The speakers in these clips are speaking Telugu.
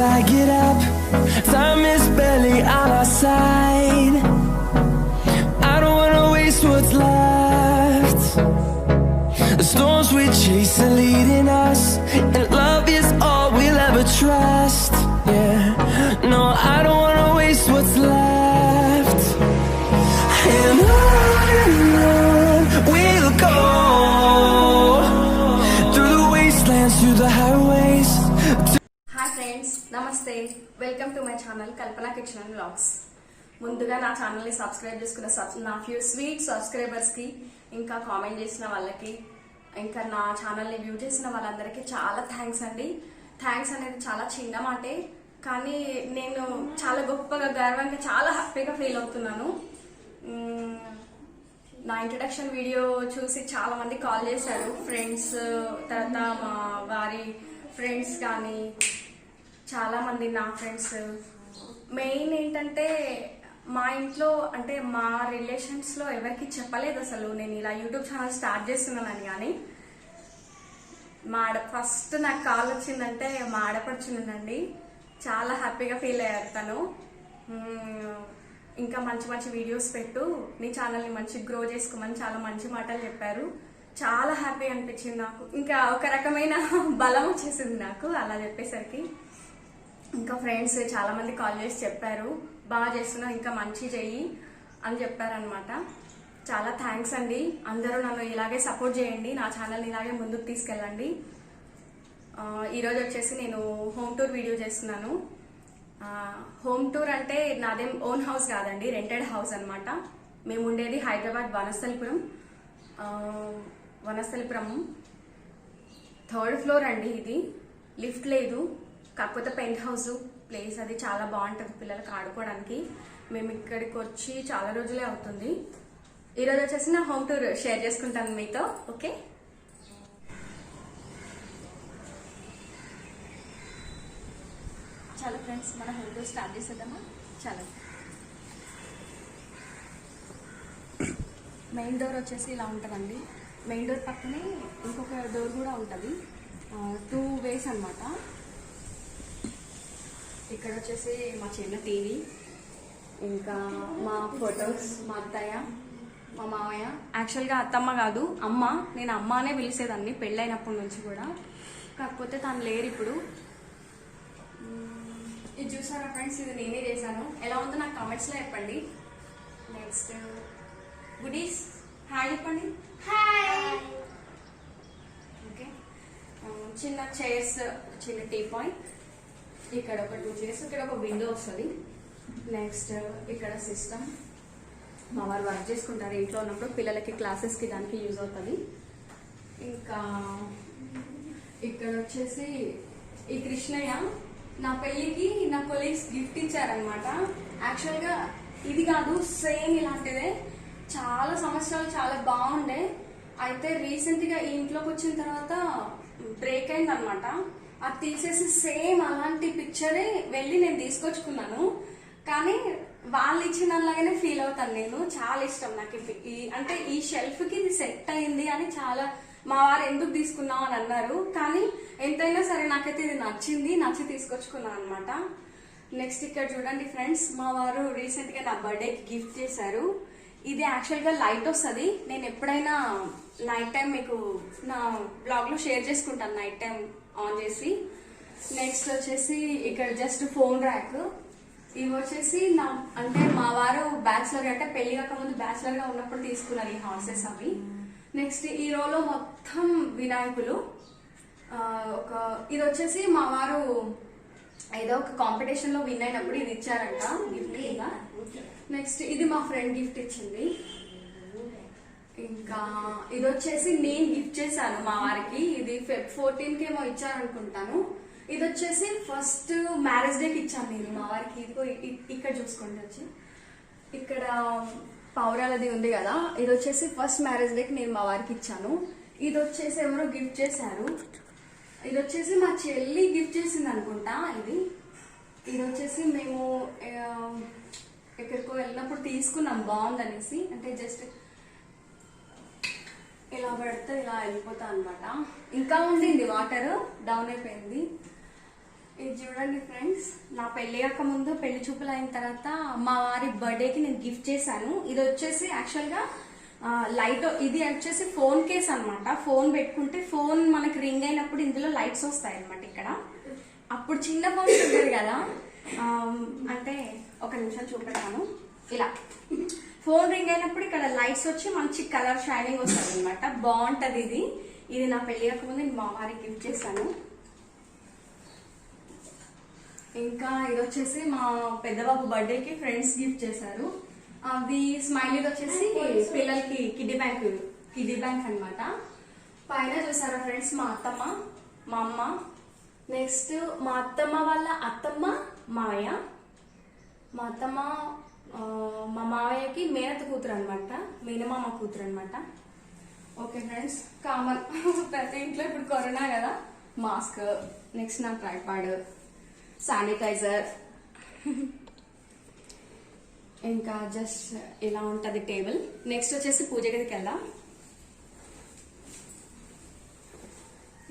I get up. Time is barely on our side. I don't wanna waste what's left. The storms we chase are leading us, and love is all we'll ever trust. Yeah, no, I don't wanna waste what's left. And on we'll go, through the wastelands, through the highways. Hi friends, namaste. Welcome to my channel Kalpana Kitchen and Vlogs. ముందుగా నా ఛానల్ని సబ్స్క్రైబ్ చేసుకున్న నా ఫ్యూ స్వీట్ సబ్స్క్రైబర్స్కి, ఇంకా కామెంట్ చేసిన వాళ్ళకి, ఇంకా నా ఛానల్ని వ్యూ చేసిన వాళ్ళందరికీ చాలా థ్యాంక్స్ అండి. థ్యాంక్స్ అనేది చాలా చిన్న మాటే, కానీ నేను చాలా గొప్పగా గర్వంగా చాలా హ్యాపీగా ఫీల్ అవుతున్నాను. నా ఇంట్రడక్షన్ వీడియో చూసి చాలా మంది కాల్ చేశారు, ఫ్రెండ్స్, తర్వాత మా వారి ఫ్రెండ్స్ కానీ చాలా మంది నా ఫ్రెండ్స్. మెయిన్ ఏంటంటే మా ఇంట్లో అంటే మా రిలేషన్స్లో ఎవరికి చెప్పలేదు అసలు నేను ఇలా యూట్యూబ్ ఛానల్ స్టార్ట్ చేస్తున్నానని. కానీ ఫస్ట్ నాకు కాల్ వచ్చిందంటే మా ఆడపడుచుందండి, చాలా హ్యాపీగా ఫీల్ అయ్యారు తను. ఇంకా మంచి మంచి వీడియోస్ పెట్టు, నీ ఛానల్ని మంచి గ్రో చేసుకోమని చాలా మంచి మాటలు చెప్పారు. చాలా హ్యాపీ అనిపించింది నాకు, ఇంకా ఒక రకమైన బలం వచ్చేసింది నాకు అలా చెప్పేసరికి. ఇంకా ఫ్రెండ్స్ చాలా మంది కాల్ చేసి చెప్పారు, బాగా చేస్తున్నావు, ఇంకా మంచి చెయ్యి అని చెప్పారనమాట. చాలా థ్యాంక్స్ అండి. అందరూ నన్ను ఇలాగే సపోర్ట్ చేయండి, నా ఛానల్ని ఇలాగే ముందుకు తీసుకెళ్ళండి. ఈరోజు వచ్చేసి నేను హోమ్ టూర్ వీడియో చేస్తున్నాను. హోమ్ టూర్ అంటే నాదేం ఓన్ హౌస్ కాదండి, రెంటెడ్ హౌస్ అనమాట. మేము ఉండేది హైదరాబాద్ వనస్థలిపురం 3rd ఫ్లోర్ అండి. ఇది లిఫ్ట్ లేదు, కాకపోతే పెంట్ హౌస్ ప్లేస్ అది చాలా బాగుంటుంది పిల్లలకు ఆడుకోవడానికి. మేము ఇక్కడికి వచ్చి చాలా రోజులే అవుతుంది. ఈరోజు వచ్చేసి నా హోమ్ టూర్ షేర్ చేసుకుంటాను మీతో. ఓకే, చాలా ఫ్రెండ్స్, మన హోమ్ టూర్ స్టార్ట్ చేసేద్దామా? చాలా. మెయిన్ డోర్ వచ్చేసి ఇలా ఉంటుందండి. మెయిన్ డోర్ పక్కనే ఇంకొక డోర్ కూడా ఉంటుంది, 2 వేస్ అనమాట. ఇక్కడ వచ్చేసి మా చిన్న టీవీ, ఇంకా మా ఫొటోస్, మా అత్తయ్య, మా మామయ్య. యాక్చువల్గా అత్తమ్మ కాదు అమ్మ, నేను అమ్మ అనే పిలిచేదాన్ని పెళ్ళైనప్పటి నుంచి కూడా, కాకపోతే తను లేరు ఇప్పుడు. ఇది చూసారా ఫ్రెండ్స్, ఇది నేనే చేశాను. ఎలా ఉందో నాకు కామెంట్స్లో చెప్పండి. నెక్స్ట్ గుడీస్ హాయ్ చెప్పండి. హాయ్. ఓకే, చిన్న చైర్స్, చిన్న టీ పాయింట్, ఇక్కడ ఒక 2 చైర్స్, ఇక్కడ ఒక విండో వస్తుంది. నెక్స్ట్ ఇక్కడ సిస్టమ్, మా వారు వర్క్ చేసుకుంటారు ఇంట్లో ఉన్నప్పుడు, పిల్లలకి క్లాసెస్కి దానికి యూజ్ అవుతుంది. ఇంకా ఇక్కడ వచ్చేసి ఈ కృష్ణయ్య నా పెళ్ళికి నా కొలీగ్స్ గిఫ్ట్ ఇచ్చారనమాట. యాక్చువల్గా ఇది కాదు, సేమ్ ఇలాంటిదే, చాలా సంవత్సరాలు చాలా బాగుండే. అయితే రీసెంట్గా ఈ ఇంట్లోకి వచ్చిన తర్వాత బ్రేక్ అయింది అనమాట. అది తీసేసి సేమ్ అలాంటి పిక్చరే వెళ్ళి నేను తీసుకొచ్చుకున్నాను. కానీ వాళ్ళు ఇచ్చినలాగానే ఫీల్ అవుతాను నేను. చాలా ఇష్టం నాకు అంటే ఈ షెల్ఫ్కి ఇది సెట్ అయింది అని చాలా మా వారు ఎందుకు తీసుకున్నావు అని అన్నారు. కానీ ఎంతైనా సరే నాకైతే ఇది నచ్చి తీసుకొచ్చుకున్నాను అనమాట. నెక్స్ట్ ఇక్కడ చూడండి ఫ్రెండ్స్, మా వారు రీసెంట్గా నా బర్త్డేకి గిఫ్ట్ చేశారు. ఇది యాక్చువల్గా లైట్ వస్తుంది, నేను ఎప్పుడైనా నైట్ టైం మీకు నా బ్లాగ్లో షేర్ చేసుకుంటాను నైట్ టైం ఆన్ చేసి. నెక్స్ట్ వచ్చేసి ఇక్కడ జస్ట్ ఫోన్ ర్యాక్. ఇవి వచ్చేసి నా అంటే మా వారు బ్యాచులర్, అంటే పెళ్లి కాకముందు బ్యాచులర్గా ఉన్నప్పుడు తీసుకున్నారు ఈ హార్సెస్ అవి. నెక్స్ట్ ఈ రోలో మొత్తం వినాయకులు. ఇది వచ్చేసి మా వారు ఏదో ఒక కాంపిటీషన్లో విన్ అయినప్పుడు ఇది ఇచ్చారంట గిఫ్ట్ కింద. నెక్స్ట్ ఇది మా ఫ్రెండ్ గిఫ్ట్ ఇచ్చింది. ఇంకా ఇది వచ్చేసి నేను గిఫ్ట్ చేశాను మా వారికి, ఇది Feb 14th ఏమో ఇచ్చారనుకుంటాను. ఇది వచ్చేసి ఫస్ట్ మ్యారేజ్ డేకి ఇచ్చాను నేను మా వారికి. ఇదిగో ఇక్కడ చూసుకోండి, వచ్చి ఇక్కడ పౌరాలది ఉంది కదా, ఇది వచ్చేసి ఫస్ట్ మ్యారేజ్ డేకి నేను మా వారికి ఇచ్చాను. ఇది వచ్చేసి ఎవరో గిఫ్ట్ చేశారు, ఇది వచ్చేసి మా చెల్లి గిఫ్ట్ చేసింది అనుకుంటా. ఇది వచ్చేసి మేము ఎక్కడికో వెళ్ళినప్పుడు తీసుకున్నాం బాగుందనేసి, అంటే జస్ట్ ఇలా పెడితే ఇలా వెళ్ళిపోతా అనమాట. ఇంకా ఉండింది, వాటర్ డౌన్ అయిపోయింది. ఇది చూడండి ఫ్రెండ్స్, నా పెళ్లి కాక ముందు పెళ్లి చూపులు అయిన తర్వాత మా వారి బర్త్డేకి నేను గిఫ్ట్ చేశాను. ఇది వచ్చేసి యాక్చువల్గా లైట్, ఇది వచ్చేసి ఫోన్ కేస్ అనమాట. ఫోన్ పెట్టుకుంటే ఫోన్ మనకి రింగ్ అయినప్పుడు ఇందులో లైట్స్ వస్తాయి అనమాట. ఇక్కడ అప్పుడు చిన్న ఫోన్ ఉంటుంది కదా, అంటే ఒక నిమిషం చూపెడతాను. ఇలా ఫోన్ రింగ్ అయినప్పుడు ఇక్కడ లైట్స్ వచ్చి మంచి కలర్ షైనింగ్ వస్తుంది అనమాట. బాగుంటది ఇది. ఇది నా పెళ్లి కాకముందు నేను మా వారికి గిఫ్ట్ చేశాను. ఇంకా ఇది వచ్చేసి మా పెద్దబాబు బర్త్డేకి ఫ్రెండ్స్ గిఫ్ట్ చేశారు. అవి స్మైలీది వచ్చేసి పిల్లలకి కిడ్డీ బ్యాంక్ అన్నమాట. పైన చూసారా ఫ్రెండ్స్, మా అత్తమ్మ, మా అమ్మ, నెక్స్ట్ మా అత్తమ్మ వాళ్ళ అత్తమ్మ మావయ్య. మా అత్తమ్మ మా మావయ్యకి మేనత కూతురు అనమాట, మేనమామ కూతురు అనమాట. ఓకే ఫ్రెండ్స్, కామన్ ప్రతి ఇంట్లో ఇప్పుడు కరోనా కదా, మాస్క్, నెక్స్ట్ నా ట్రైపాడ్, శానిటైజర్, ఇంకా జస్ట్ ఇలా ఉంటుంది టేబుల్. నెక్స్ట్ వచ్చేసి పూజ గదికి వెళ్దాం.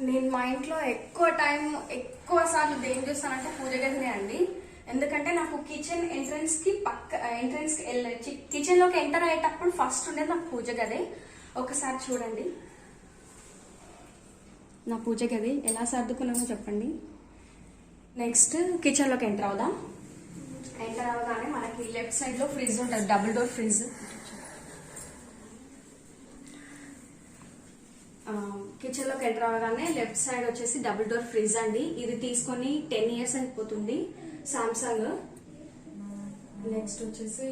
నేను మా ఇంట్లో ఎక్కువ సార్లు దేని చూస్తానంటే పూజ గదినే అండి. ఎందుకంటే నాకు కిచెన్ ఎంట్రన్స్ కి కిచెన్ లోకి ఎంటర్ అయ్యేటప్పుడు ఫస్ట్ ఉండేది నాకు పూజ గది. ఒకసారి చూడండి నా పూజ గది ఎలా సర్దుకున్నామో చెప్పండి. నెక్స్ట్ కిచెన్ లోకి ఎంటర్ అవుదాం. ఎంటర్ అవగానే మనకి లెఫ్ట్ సైడ్ లో ఫ్రిడ్జ్ ఉంటుంది, డబుల్ డోర్ ఫ్రిడ్జ్. కిచెన్ లోకి ఎంటర్ అవగానే లెఫ్ట్ సైడ్ వచ్చేసి డబుల్ డోర్ ఫ్రిడ్జ్ అండి. ఇది తీసుకొని 10 years అయిపోతుంది, సామ్సంగ్. నెక్స్ట్ వచ్చేసి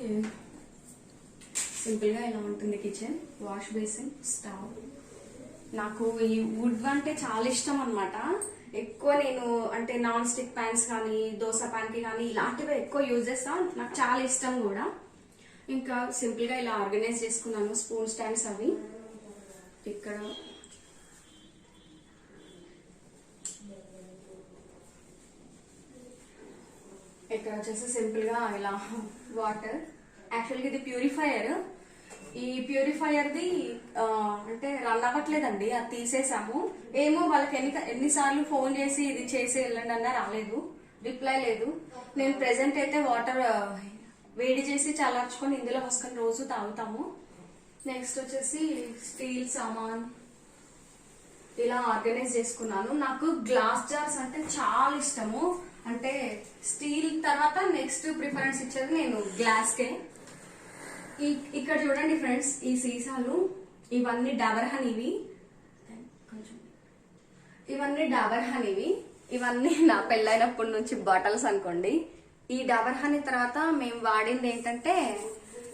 సింపుల్ గా ఇలా ఉంటుంది కిచెన్. Wash basin, stove. నాకు ఈ వుడ్ అంటే చాలా ఇష్టం అనమాట. ఎక్కువ నేను అంటే నాన్ స్టిక్ ప్యాన్స్ కానీ, దోశ ప్యాన్ కి కానీ ఇలాంటివి ఎక్కువ యూజ్ చేస్తాను. నాకు చాలా ఇష్టం కూడా. ఇంకా సింపుల్ గా ఇలా ఆర్గనైజ్ చేసుకున్నాను స్పూన్ స్టాండ్స్ అవి. ఇక్కడ వచ్చేసి సింపుల్ గా ఇలా వాటర్. యాక్చువల్గా ఇది ప్యూరిఫైయర్. ఈ ప్యూరిఫైయర్ది అంటే రన్ అవ్వట్లేదండి, అది తీసేసాము. ఏమో వాళ్ళకి ఎన్నిసార్లు ఫోన్ చేసి ఇది చేసి వెళ్ళండి అన్నా రాలేదు, రిప్లై లేదు. నేను ప్రెసెంట్ అయితే వాటర్ వేడి చేసి చల్లార్చుకొని ఇందులో పోసుకొని రోజు తాగుతాము. నెక్స్ట్ వచ్చేసి స్టీల్ సామాన్ ఇలా ఆర్గనైజ్ చేసుకున్నాను. నాకు గ్లాస్ జార్స్ అంటే చాలా ఇష్టము. అంటే స్టీల్ తర్వాత నెక్స్ట్ ప్రిఫరెన్స్ ఇచ్చేది నేను గ్లాస్ కే. ఇక్కడ చూడండి ఫ్రెండ్స్, ఈ సీసాలు ఇవన్నీ డాబర్ హనీవి. ఇవన్నీ నా పెళ్ళైనప్పటి నుంచి బాటిల్స్ అనుకోండి. ఈ డాబర్ హనీ తర్వాత మేము వాడింది ఏంటంటే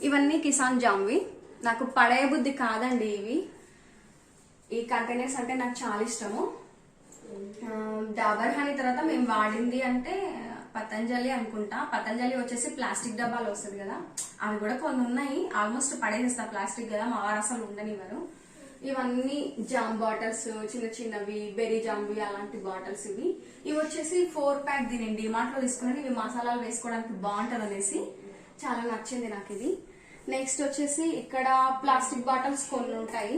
ఇవన్నీ కిసాన్ జామ్వి. నాకు పడే బుద్ధి కాదండి ఇవి. ఈ కంటైనర్స్ అంటే నాకు చాలా ఇష్టము. డాబర్ హనీ తర్వాత మేము వాడింది అంటే పతంజలి అనుకుంటా. పతంజలి వచ్చేసి ప్లాస్టిక్ డబ్బాలు వస్తుంది కదా, అవి కూడా కొన్ని ఉన్నాయి. ఆల్మోస్ట్ పడేసేస్తా, ప్లాస్టిక్ కదా, మా వారు అసలు ఉండనివ్వరు. ఇవన్నీ జామ్ బాటిల్స్, చిన్న చిన్నవి బెర్రీ జామ్వి అలాంటి బాటిల్స్. ఇవి వచ్చేసి 4 pack తినండి డిమార్ట్ లో తీసుకుని. ఇవి మసాలాలు వేసుకోవడానికి బాగుంటది అనేసి చాలా నచ్చింది నాకు ఇది. నెక్స్ట్ వచ్చేసి ఇక్కడ ప్లాస్టిక్ బాటిల్స్ కొన్ని ఉంటాయి.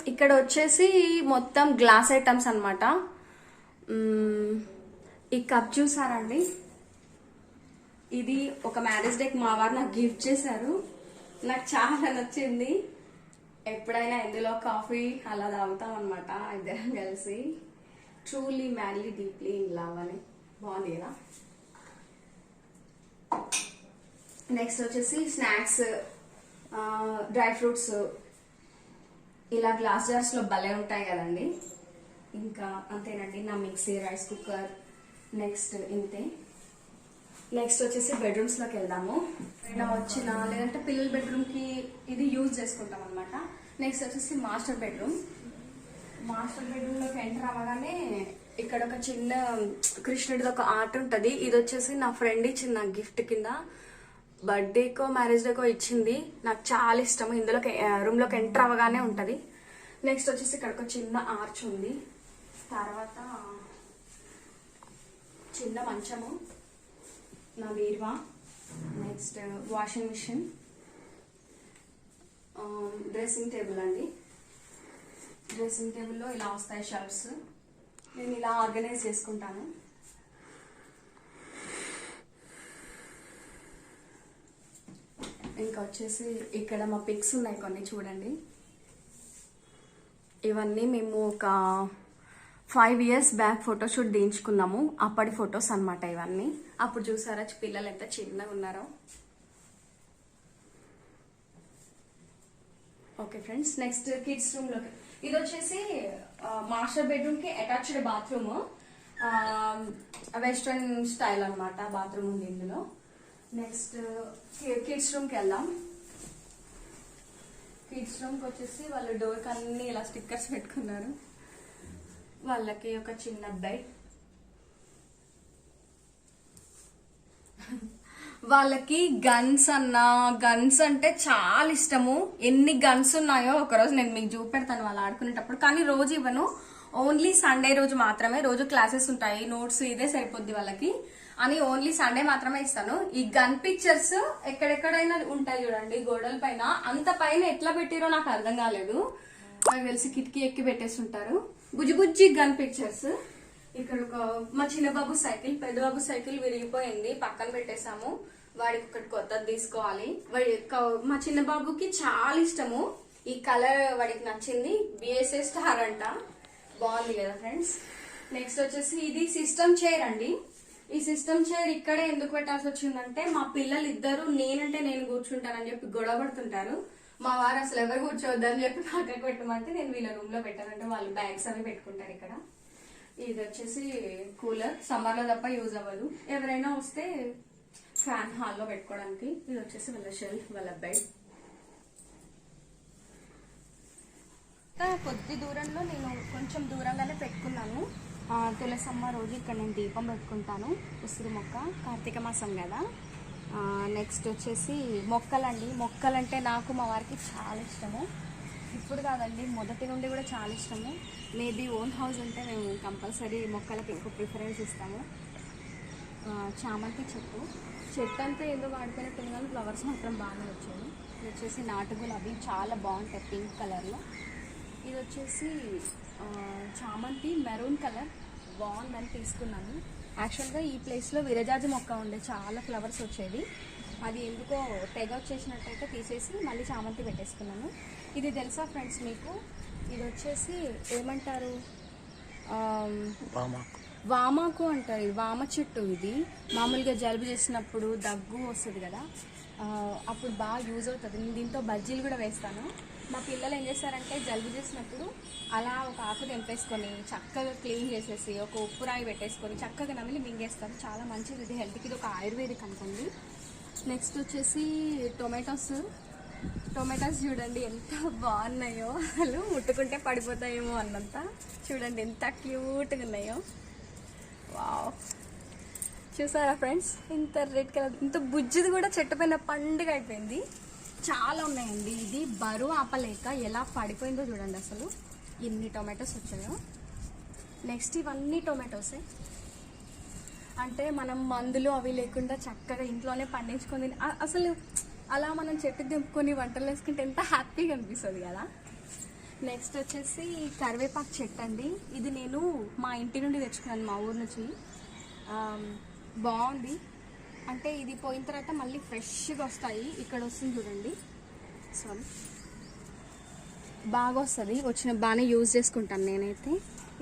ఇక్కడ వచ్చేసి మొత్తం గ్లాస్ ఐటమ్స్ అన్నమాట. ఈ కప్ చూసారండి, ఇది ఒక మ్యారేజ్ డేకి మా వారు నాకు గిఫ్ట్ చేశారు. నాకు చాలా నచ్చింది. ఎప్పుడైనా ఇందులో కాఫీ అలా తాగుతాం అనమాట ఇద్దరం కలిసి. Truly madly deeply in love అని బాగుంది కదా. నెక్స్ట్ వచ్చేసి స్నాక్స్, డ్రై ఫ్రూట్స్ ఇలా గ్లాస్ జార్స్ లో భలే ఉంటాయి కదండి. ఇంకా అంతేనండి, నా మిక్సీ, రైస్ కుక్కర్. నెక్స్ట్ ఇంతే. నెక్స్ట్ వచ్చేసి బెడ్రూమ్స్ లోకి వెళ్దాము. ఇలా వచ్చిన లేదంటే పిల్లల బెడ్రూమ్ కి ఇది యూజ్ చేసుకుంటాం అనమాట. నెక్స్ట్ వచ్చేసి మాస్టర్ బెడ్రూమ్ లోకి ఎంటర్ అవ్వగానే ఇక్కడ ఒక చిన్న కృష్ణుడిది ఒక ఆర్ట్ ఉంటది. ఇది వచ్చేసి నా ఫ్రెండ్ ఇచ్చింది నాకు గిఫ్ట్ కింద. బర్త్డేకో మ్యారేజ్ డేకో ఇచ్చింది. నాకు చాలా ఇష్టం. ఇందులోకి రూమ్ లోకి ఎంటర్ అవ్వగానే ఉంటది. నెక్స్ట్ వచ్చేసి ఇక్కడ ఒక చిన్న ఆర్చ్ ఉంది. తర్వాత చిన్న మంచము, నా బీరువా, next washing machine, dressing table అండి. డ్రెస్సింగ్ టేబుల్లో ఇలా వస్తాయి షెల్ఫ్స్. నేను ఇలా ఆర్గనైజ్ చేసుకుంటాను. ఇంకా వచ్చేసి ఇక్కడ మా పిక్స్ ఉన్నాయి కొన్ని, చూడండి. ఇవన్నీ మేము ఒక 5 years బ్యాక్ ఫోటోషూట్ దించుకున్నాము. అప్పటి ఫొటోస్ అన్నమాట ఇవన్నీ. అప్పుడు చూసారా పిల్లలు ఎంత చిన్నగా ఉన్నారో. Okay friends, next kids room లోకి. ఇది వచ్చేసి మాస్టర్ బెడ్రూమ్ కి అటాచ్డ్ బాత్రూమ్. వెస్ట్రన్ స్టైల్ అన్నమాట బాత్రూమ్ ఉంది ఇందులో. నెక్స్ట్ కిడ్స్ రూమ్ కి వెళ్దాం. కిడ్స్ రూమ్ కి వచ్చేసి వాళ్ళు డోర్ కి అన్ని ఇలా స్టిక్కర్స్ పెట్టుకున్నారు. వాళ్ళకి ఒక చిన్న బెడ్. వాళ్ళకి గన్స్ గన్స్ అంటే చాలా ఇష్టము. ఎన్ని గన్స్ ఉన్నాయో ఒకరోజు నేను మీకు చూపెడతాను వాళ్ళు ఆడుకునేటప్పుడు. కానీ రోజు ఇవ్వను, ఓన్లీ సండే రోజు మాత్రమే. రోజు క్లాసెస్ ఉంటాయి, నోట్స్ ఇదే సరిపోద్ది వాళ్ళకి అని ఓన్లీ సండే మాత్రమే ఇస్తాను. ఈ గన్ పిక్చర్స్ ఎక్కడెక్కడైనా ఉంటాయి చూడండి గోడల పైన. అంత పైన ఎట్లా పెట్టిరో నాకు అర్థం కాలేదు. నాకు తెలిసి కిటికీ ఎక్కి పెట్టేస్తుంటారు. బుజ్జి బుజ్జి గన్ పిక్చర్స్. ఇక్కడ ఒక మా చిన్న బాబు సైకిల్, పెద్ద బాబు సైకిల్ విరిగిపోయింది, పక్కన పెట్టేశాము. వాడికి ఒకటి కొత్తది తీసుకోవాలి. మా చిన్న బాబుకి చాలా ఇష్టము ఈ కలర్, వాడికి నచ్చింది. BSA స్టార్ అంట, బాగుంది కదా ఫ్రెండ్స్. నెక్స్ట్ వచ్చేసి ఇది సిస్టమ్ చైర్ అండి. ఈ సిస్టమ్ చైర్ ఇక్కడే ఎందుకు పెట్టాల్సి వచ్చిందంటే మా పిల్లలు ఇద్దరు నేనంటే నేను కూర్చుంటానని చెప్పి గొడవ పడుతుంటారు. మా వారు అసలు ఎవరు కూర్చోవద్దని చెప్పి పక్కకు పెట్టమంటే నేను వీళ్ళ రూమ్ లో పెట్టానంటే వాళ్ళు బ్యాగ్స్ అవి పెట్టుకుంటారు ఇక్కడ. ఇది వచ్చేసి కూలర్, సమ్మర్ లో తప్ప యూజ్ అవ్వదు. ఎవరైనా వస్తే ఫ్యాన్ హాల్లో పెట్టుకోవడానికి. ఇది వచ్చేసి వాళ్ళ షెల్ఫ్, వాళ్ళ బెడ్. కొద్ది దూరంలో నేను కొంచెం దూరంగానే పెట్టుకున్నాను. తులసమ్మ రోజు ఇక్కడ నేను దీపం పెట్టుకుంటాను. ఉసిరి మొక్క, కార్తీక మాసం కదా. నెక్స్ట్ వచ్చేసి మొక్కలండి. మొక్కలంటే నాకు మా వారికి చాలా ఇష్టము. ఇప్పుడు కాదండి, మొదటి నుండి కూడా చాలా ఇష్టము. మేబీ ఓన్ హౌస్ ఉంటే మేము కంపల్సరీ మొక్కలకి ఎక్కువ ప్రిఫరెన్స్ ఇస్తాము. చామంతి చెట్టు అంతా ఏదో వాడిపోయినట్టుంది కానీ ఫ్లవర్స్ మాత్రం బాగానే వచ్చాయి. ఇది వచ్చేసి నాటుగులు, అవి చాలా బాగుంటాయి పింక్ కలర్లో. ఇది వచ్చేసి చామంతి మెరూన్ కలర్, బాగుందని తీసుకున్నాను. యాక్చువల్గా ఈ ప్లేస్లో విరజాజి మొక్క ఉండే, చాలా ఫ్లవర్స్ వచ్చేది. అది ఎందుకో తెగ వచ్చేసినట్టయితే తీసేసి మళ్ళీ చామంతి పెట్టేసుకున్నాను. ఇది తెలుసా ఫ్రెండ్స్ మీకు? ఇది వచ్చేసి ఏమంటారు, వామాకు అంటారు. ఇది వామ చెట్టు. ఇది మామూలుగా జలుబు చేసినప్పుడు దగ్గు వస్తుంది కదా, అప్పుడు బాగా యూజ్ అవుతుంది. నేను దీంతో బజ్జీలు కూడా వేస్తాను. మా పిల్లలు ఏం చేస్తారంటే జలుబు చేసినప్పుడు అలా ఒక ఆకు తెంపేసుకొని చక్కగా క్లీన్ చేసేసి ఒక ఉప్పు రాయి పెట్టేసుకొని చక్కగా నమిలి మింగేస్తారు. చాలా మంచిది, ఇది హెల్త్కి. ఇది ఒక ఆయుర్వేదిక్ అనుకోండి. నెక్స్ట్ వచ్చేసి టొమాటోస్ చూడండి ఎంత బాగున్నాయో, అసలు ముట్టుకుంటే పడిపోతాయేమో అన్నంత. చూడండి ఎంత క్యూట్గా ఉన్నాయో. వావ్, చూసారా ఫ్రెండ్స్? ఇంత రెడ్ కలర్, ఇంత బుజ్జిది కూడా చెట్టు పైన పండుగ అయిపోయింది. చాలా ఉన్నాయండి. ఇది బరువు ఆపలేక ఎలా పడిపోయిందో చూడండి అసలు, ఎన్ని టొమాటోస్ వచ్చాయో. నెక్స్ట్ ఇవన్నీ టొమాటోసే. అంటే మనం మందులు అవి లేకుండా చక్కగా ఇంట్లోనే పండించుకొని అసలు అలా మనం చెట్టు దింపుకొని వంటలు వేసుకుంటే ఎంత హ్యాపీగా అనిపిస్తుంది కదా. నెక్స్ట్ వచ్చేసి కరివేపాకు చెట్టు అండి. ఇది నేను మా ఇంటి నుండి తెచ్చుకున్నాను, మా ఊరు నుంచి. బాగుంది, అంటే ఇది పోయిన తర్వాత మళ్ళీ ఫ్రెష్గా వస్తాయి. ఇక్కడ వస్తుంది చూడండి, సారీ, బాగా వస్తుంది. వచ్చిన బాగానే యూజ్ చేసుకుంటాను నేనైతే.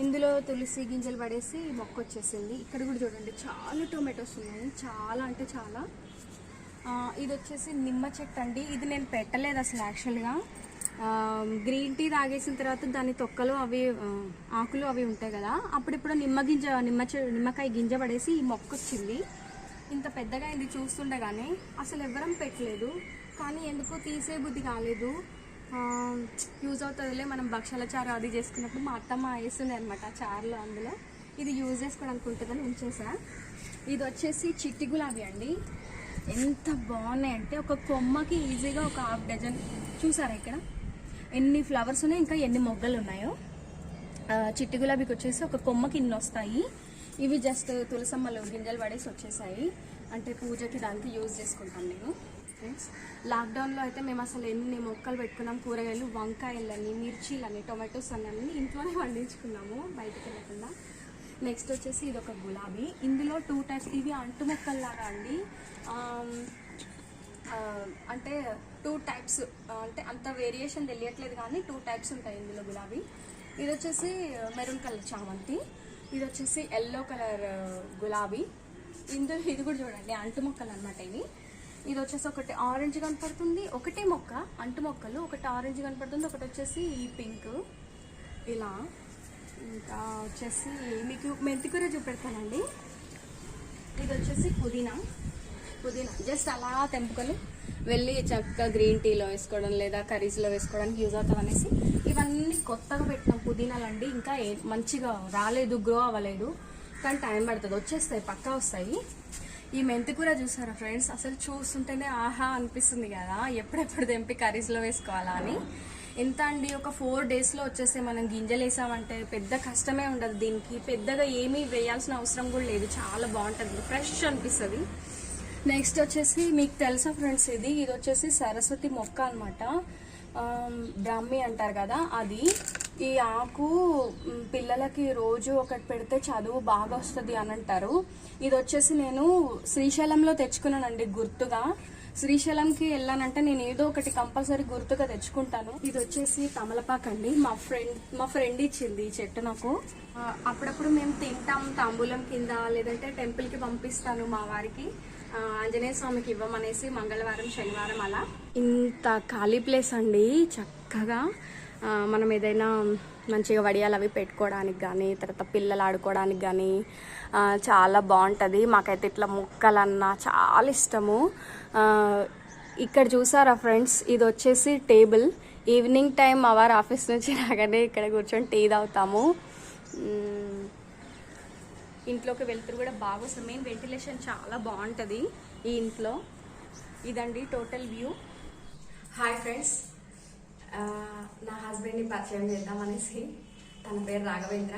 ఇందులో తులసి గింజలు పడేసి మొక్క వచ్చేసింది. ఇక్కడ కూడా చూడండి చాలా టొమాటోస్ ఉన్నాయి, చాలా అంటే చాలా. ఇది వచ్చేసి నిమ్మ చెట్టు అండి. ఇది నేను పెట్టలేదు అసలు యాక్చువల్గా. గ్రీన్ టీ తాగేసిన తర్వాత దాని తొక్కలు అవి ఆకులు అవి ఉంటాయి కదా, అప్పుడిప్పుడు నిమ్మకాయ గింజ పడేసి ఈ మొక్క వచ్చింది. ఇంత పెద్దగా ఇది చూస్తుండగానే అసలు ఎవరం పెట్టలేదు, కానీ ఎందుకో తీసే బుద్ధి కాలేదు. యూజ్ అవుతుందిలే, మనం భక్షాల చారు అది చేసుకున్నప్పుడు మా అత్తమ్మ వేస్తుండే అనమాట చారులో. అందులో ఇది యూజ్ చేసుకోవడానికి ఉంటుందని ఉంచేసా. ఇది వచ్చేసి చిట్టి గులాబీ అండి. ఎంత బాగున్నాయంటే ఒక కొమ్మకి ఈజీగా ఒక 1/2 డజన్. చూసారా ఇక్కడ ఎన్ని ఫ్లవర్స్ ఉన్నాయి, ఇంకా ఎన్ని మొగ్గలు ఉన్నాయో. చిట్టి గులాబీకి వచ్చేసి ఒక కొమ్మకి ఇన్ని వస్తాయి. ఇవి జస్ట్ తులసమ్మలో గింజలు పడేసి వచ్చేసాయి, అంటే పూజకి దానికి యూజ్ చేసుకుంటాను నేను. ఫ్రెండ్స్. లాక్డౌన్లో అయితే మేము అసలు ఎన్ని మొక్కలు పెట్టుకున్నాం, కూరగాయలు, వంకాయలని, మిర్చీలని, టొమాటోస్ అన్నీ ఇంట్లోనే పండించుకున్నాము బయటకు వెళ్ళకుండా. నెక్స్ట్ వచ్చేసి ఇది ఒక గులాబీ. ఇందులో 2 టైప్స్, ఇవి అంటు మొక్కల్లాగా అండి. అంటే 2 టైప్స్, అంటే అంత వేరియేషన్ తెలియట్లేదు కానీ 2 టైప్స్ ఉంటాయి ఇందులో గులాబీ. ఇది వచ్చేసి మెరూన్ కలర్ చామంతి, ఇది వచ్చేసి ఎల్లో కలర్ గులాబీ. ఇందులో ఇది కూడా చూడండి అంటు మొక్కలు అనమాట ఇవి. ఇది వచ్చేసి ఒకటి ఆరెంజ్ కనపడుతుంది, ఒకటే మొక్క అంటు మొక్కలు, ఒకటి ఆరెంజ్ కనపడుతుంది, ఒకటి వచ్చేసి పింక్ ఇలా. ఇంకా వచ్చేసి మీకు మెంతికూర చూపెడతానండి. ఇది వచ్చేసి పుదీనా జస్ట్ అలా తెంపుకొని వెళ్ళి చక్కగా గ్రీన్ టీలో వేసుకోవడం లేదా కర్రీస్లో వేసుకోవడానికి యూజ్ అవుతాం అనేసి ఇవన్నీ కొత్తగా పెట్టినాం పుదీనాలండి. ఇంకా మంచిగా రాలేదు, గ్రో అవ్వలేదు, కానీ టైం పడుతుంది, వచ్చేస్తాయి, పక్కా వస్తాయి. ఈ మెంతికూర చూసారా ఫ్రెండ్స్, అసలు చూస్తుంటేనే ఆహా అనిపిస్తుంది కదా, ఎప్పుడెప్పుడు తెంపి కర్రీస్లో వేసుకోవాలా అని. ఎంత అండి, ఒక 4 డేస్లో వచ్చేస్తే మనం గింజలు వేసామంటే పెద్ద కష్టమే ఉండదు. దీనికి పెద్దగా ఏమీ వేయాల్సిన అవసరం కూడా లేదు, చాలా బాగుంటుంది, ఫ్రెష్ అనిపిస్తుంది. నెక్స్ట్ వచ్చేసి మీకు తెలుసా ఫ్రెండ్స్, ఇది వచ్చేసి సరస్వతి మొక్క అనమాట, బ్రాహ్మి అంటారు కదా అది. ఈ ఆకు పిల్లలకి రోజు ఒకటి పెడితే చదువు బాగా వస్తుంది అని అంటారు. ఇది వచ్చేసి నేను శ్రీశైలంలో తెచ్చుకున్నానండి గుర్తుగా. శ్రీశైలంకి వెళ్ళానంటే నేను ఏదో ఒకటి కంపల్సరీ గుర్తుగా తెచ్చుకుంటాను. ఇది వచ్చేసి తమలపాకు అండి, మా ఫ్రెండ్ ఇచ్చింది ఈ చెట్టు నాకు. అప్పుడప్పుడు మేము తింటాం తాంబూలం కింద, లేదంటే టెంపుల్కి పంపిస్తాను మా వారికి, ఆంజనేయ స్వామికి ఇవ్వమనేసి, మంగళవారం శనివారం అలా. ఇంత ఖాళీ ప్లేస్ అండి, చక్కగా మనం ఏదైనా మంచిగా వడియాలు అవి పెట్టుకోవడానికి కానీ, తర్వాత పిల్లలు ఆడుకోవడానికి కానీ చాలా బాగుంటుంది. మాకైతే ఇట్లా మొక్కలన్నా చాలా ఇష్టము. ఇక్కడ చూసారా ఫ్రెండ్స్, ఇది వచ్చేసి టేబుల్. ఈవినింగ్ టైం మా వారు ఆఫీస్ నుంచి రాగానే ఇక్కడ కూర్చొని టీ తాగుతాము. ఇంట్లోకి వెళ్తురు కూడా బాగా వస్తుంది, మెయిన్ వెంటిలేషన్ చాలా బాగుంటుంది ఈ ఇంట్లో. ఇదండి టోటల్ వ్యూ. హాయ్ ఫ్రెండ్స్, నా హస్బెండ్ని పరిచయం చేద్దామనేసి, తన పేరు రాఘవేంద్ర.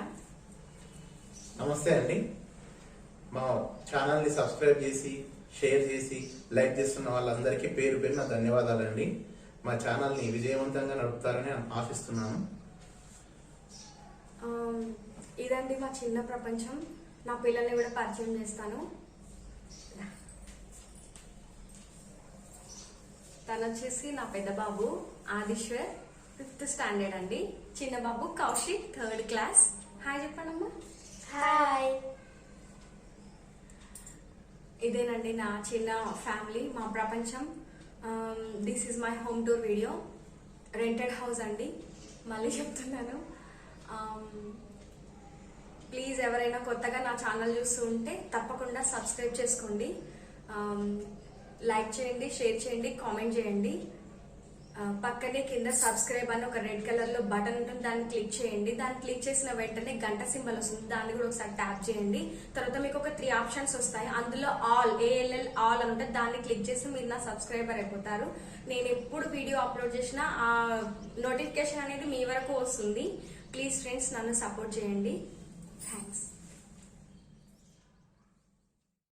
నమస్తే అండి. మా ఛానల్ని సబ్స్క్రైబ్ చేసి, షేర్ చేసి, లైక్ చేస్తున్న వాళ్ళందరికీ పేరు పేరున ధన్యవాదాలండి. మా ఛానల్ని విజయవంతంగా నడుపుతారని ఆశిస్తున్నాను. ఇదండి మా చిన్న ప్రపంచం. నా పిల్లల్ని కూడా పరిచయం చేస్తాను. తను వచ్చేసి నా పెద్ద బాబు ఆదిశ్వర్, 5th స్టాండర్డ్ అండి. చిన్న బాబు కౌశిక్, 3rd క్లాస్. హాయ్ చెప్పండి అమ్మా. హాయ్. ఇదేనండి నా చిన్న ఫ్యామిలీ, మా ప్రపంచం. This is my home tour video. Rented house అండి, మళ్ళీ చెప్తున్నాను. ప్లీజ్ ఎవరైనా కొత్తగా నా ఛానల్ చూస్తూ ఉంటే తప్పకుండా సబ్స్క్రైబ్ చేసుకోండి, లైక్ చేయండి, షేర్ చేయండి, కామెంట్ చేయండి. పక్కనే కింద సబ్స్క్రైబ్ అని ఒక రెడ్ కలర్ లో బటన్ ఉంటుంది, దాన్ని క్లిక్ చేయండి. దాన్ని క్లిక్ చేసిన వెంటనే గంట సింబల్ వస్తుంది, దాన్ని కూడా ఒకసారి ట్యాప్ చేయండి. తర్వాత మీకు ఒక 3 ఆప్షన్స్ వస్తాయి, అందులో ఆల్ ALL ఆల్ అని ఉంటుంది, దాన్ని క్లిక్ చేసి మీరు నా సబ్స్క్రైబర్ అయిపోతారు. నేను ఎప్పుడు వీడియో అప్లోడ్ చేసినా ఆ నోటిఫికేషన్ అనేది మీ వరకు వస్తుంది. ప్లీజ్ ఫ్రెండ్స్ నన్ను సపోర్ట్ చేయండి. థ్యాంక్స్.